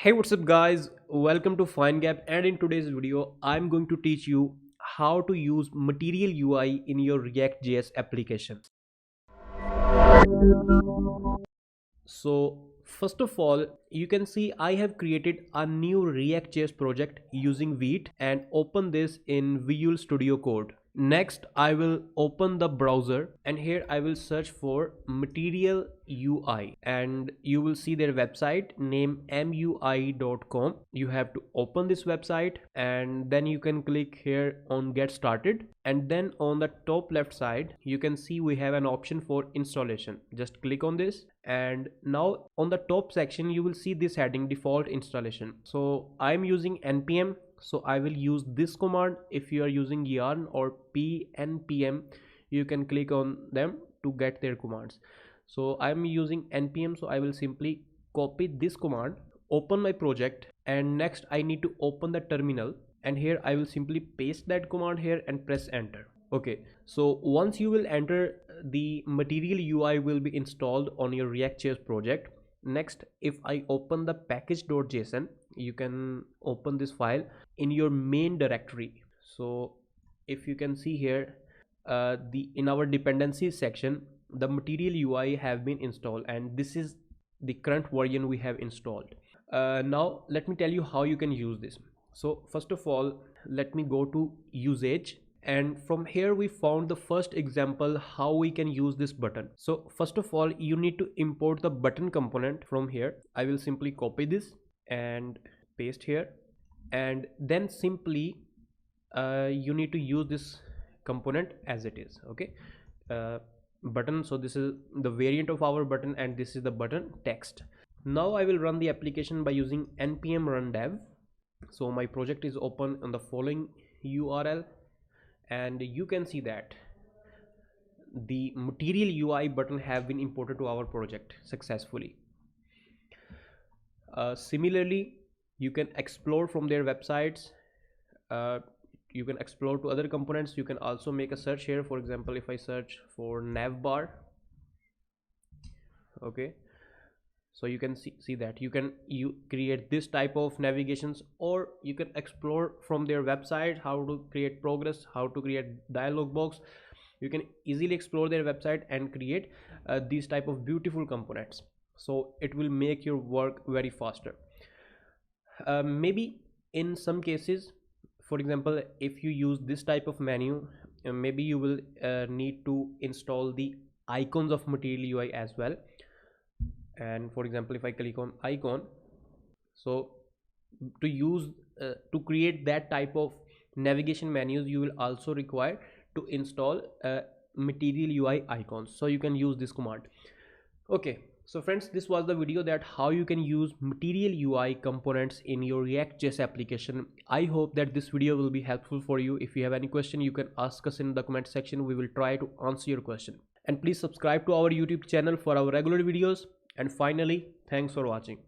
Hey, what's up guys, welcome to FineGap, and in today's video I'm going to teach you how to use material UI in your React.js application. So first of all, you can see I have created a new React.js project using Vite and open this in Visual Studio Code. Next, I will open the browser and here I will search for Material UI and you will see their website name mui.com. You have to open this website and then you can click here on Get Started, and then on the top left side you can see we have an option for installation. Just click on this and now on the top section you will see this heading default installation. So I'm using npm, so I will use this command. If you are using yarn or pnpm, you can click on them to get their commands. So I'm using npm, so I will simply copy this command, open my project, and next I need to open the terminal, and here I will simply paste that command here and press enter. Okay, so once you will enter, the material UI will be installed on your React.js project. Next, if I open the package.json, you can open this file in your main directory. So if you can see here, in our dependencies section, the material UI have been installed and this is the current version we have installed. Now let me tell you how you can use this. So first of all, let me go to usage, and from here we found the first example how we can use this button. So first of all, you need to import the button component from here. I will simply copy this and paste here, and then simply you need to use this component as it is. Okay, button, so this is the variant of our button and this is the button text. Now I will run the application by using npm run dev. So my project is open on the following URL and you can see that the material UI button have been imported to our project successfully. Similarly, you can explore from their websites. You can explore to other components. You can also make a search here. For example, if I search for navbar, okay, so you can see that you create this type of navigations, or you can explore from their website how to create progress, how to create dialog box. You can easily explore their website and create these type of beautiful components, so it will make your work very faster. Maybe in some cases, for example, if you use this type of menu, maybe you will need to install the icons of material UI as well. And for example, if I click on icon, so to use to create that type of navigation menus, you will also require to install material UI icons, so you can use this command. Okay, so friends, this was the video that how you can use material UI components in your React.js application. I hope that this video will be helpful for you. If you have any question, you can ask us in the comment section. We will try to answer your question, and please subscribe to our YouTube channel for our regular videos. And finally, thanks for watching.